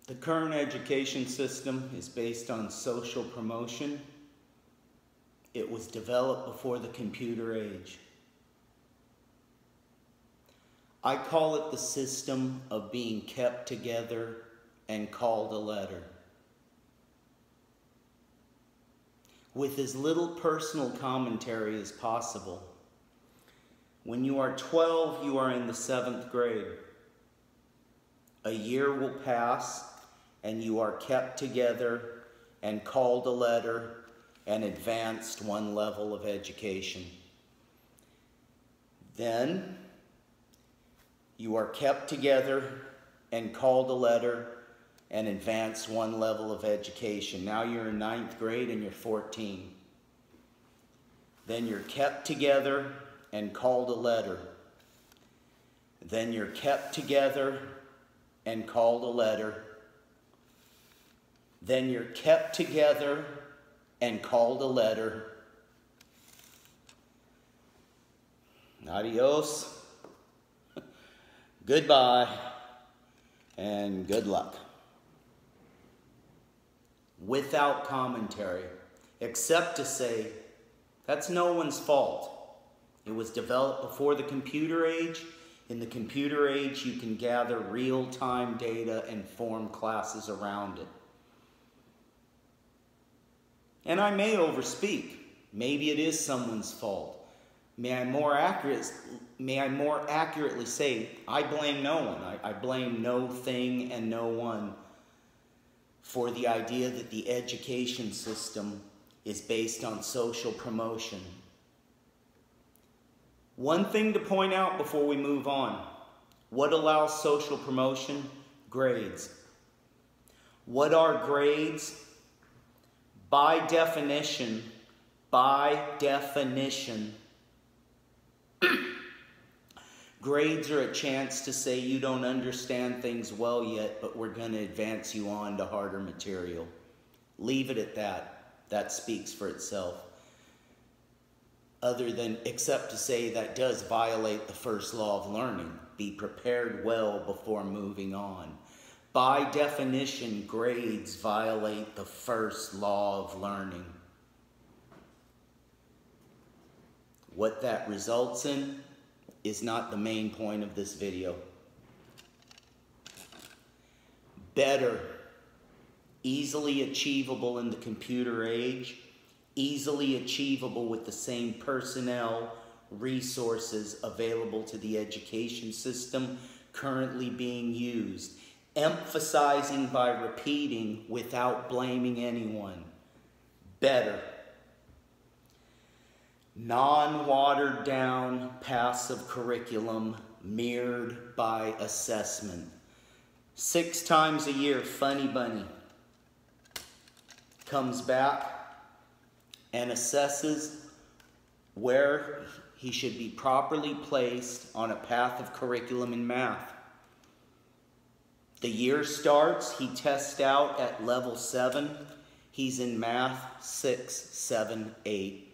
The current education system is based on social promotion. It was developed before the computer age. I call it the system of being kept together and called a letter. With as little personal commentary as possible. When you are 12, you are in the 7th grade. A year will pass and you are kept together and called a letter and advanced one level of education. Then you are kept together and called a letter and advanced one level of education. Now you're in 9th grade and you're 14. Then you're kept together and called a letter. Then you're kept together and called a letter. Then you're kept together and called a letter. Adios, goodbye, and good luck. Without commentary, except to say, that's no one's fault. It was developed before the computer age. In the computer age, you can gather real-time data and form classes around it. And I may overspeak. Maybe it is someone's fault. May I more accurately say, I blame no one. I blame no thing and no one for the idea that the education system is based on social promotion. One thing to point out before we move on. What allows social promotion? Grades. What are grades? By definition, grades are a chance to say you don't understand things well yet, but we're going to advance you on to harder material. Leave it at that. That speaks for itself. Except to say that does violate the first law of learning. Be prepared well before moving on. By definition, grades violate the first law of learning. What that results in is not the main point of this video. Better, easily achievable in the computer age, easily achievable with the same personnel, resources available to the education system currently being used. Emphasizing by repeating without blaming anyone. Better. Non-watered down passive curriculum mirrored by assessment. 6 times a year, Funny Bunny comes back and assesses where he should be properly placed on a path of curriculum in math. The year starts, he tests out at level 7. He's in math 6, 7, 8.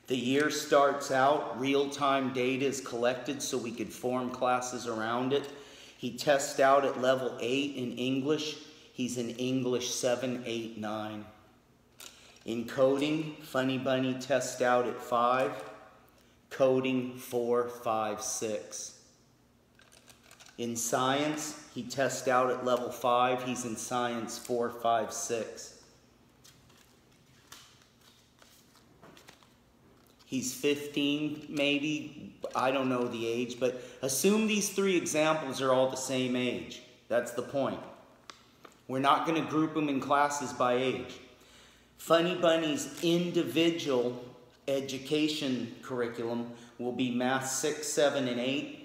The year starts out, real-time data is collected so we could form classes around it. He tests out at level 8 in English. He's in English 7, 8, 9. In coding, Funny Bunny tests out at 5. Coding 4, 5, 6. In science, he tests out at level 5. He's in science 4, 5, 6. He's 15, maybe. I don't know the age, but assume these 3 examples are all the same age. That's the point. We're not going to group them in classes by age. Funny Bunny's individual education curriculum will be Math 6, 7, and 8.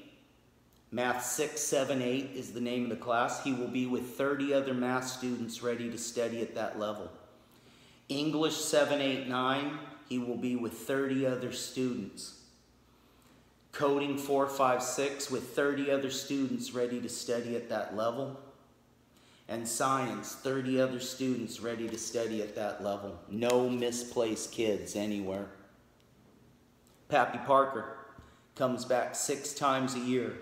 Math 6, 7, 8 is the name of the class. He will be with 30 other math students ready to study at that level. English 7, 8, 9, he will be with 30 other students. Coding 4, 5, 6 with 30 other students ready to study at that level. And science, 30 other students ready to study at that level. No misplaced kids anywhere. Pappy Parker comes back 6 times a year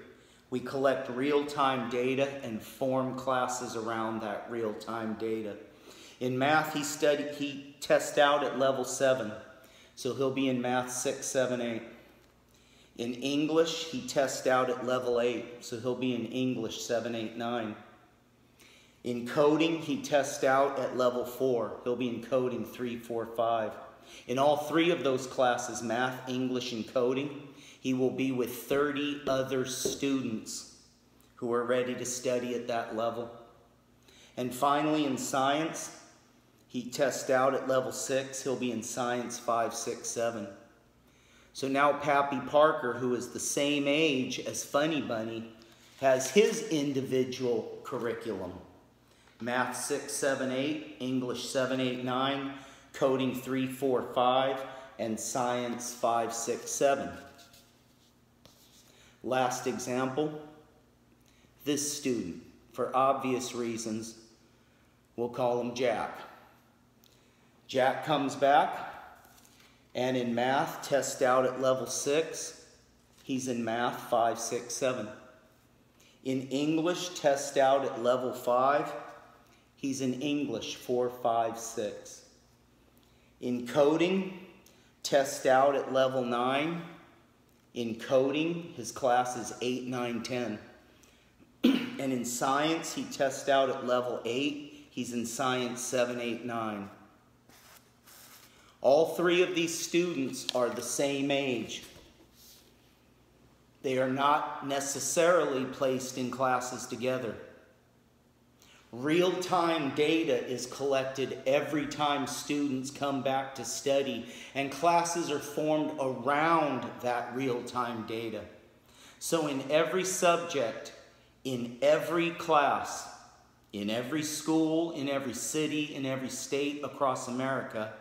We collect real-time data and form classes around that real-time data. In math, he tests out at level 7, so he'll be in math 6, 7, 8. In English, he tests out at level 8, so he'll be in English 7, 8, 9. In coding, he tests out at level 4. He'll be in coding 3, 4, 5. In all 3 of those classes, math, English, and coding, he will be with 30 other students who are ready to study at that level. And finally, in science, he tests out at level 6. He'll be in science 5, 6, 7. So now Pappy Parker, who is the same age as Funny Bunny, has his individual curriculum. Math 6, 7, 8, English 7, 8, 9, coding 3, 4, 5, and science 5, 6, 7. Last example, this student, for obvious reasons, we'll call him Jack. Jack comes back, and in math, test out at level 6. He's in math 5, 6, 7. In English, test out at level 5. He's in English 4, 5, 6. In coding, test out at level 9. In coding, his class is 8, 9, 10. And in science, he tests out at level 8. He's in science 7, 8, 9. All 3 of these students are the same age. They are not necessarily placed in classes together. Real-time data is collected every time students come back to study, and classes are formed around that real-time data. So in every subject, in every class, in every school, in every city, in every state across America,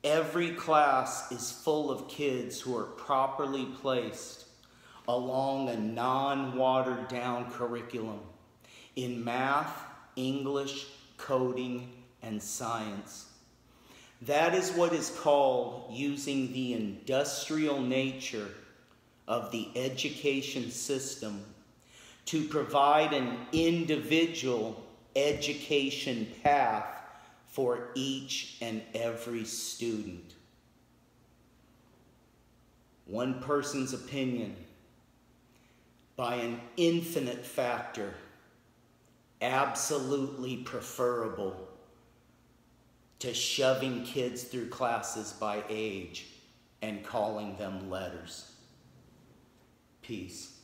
every class is full of kids who are properly placed along a non-watered down curriculum in math, English, coding, and science. That is what is called using the industrial nature of the education system to provide an individual education path for each and every student. One person's opinion, by an infinite factor, absolutely preferable to shoving kids through classes by age and calling them letters. Peace.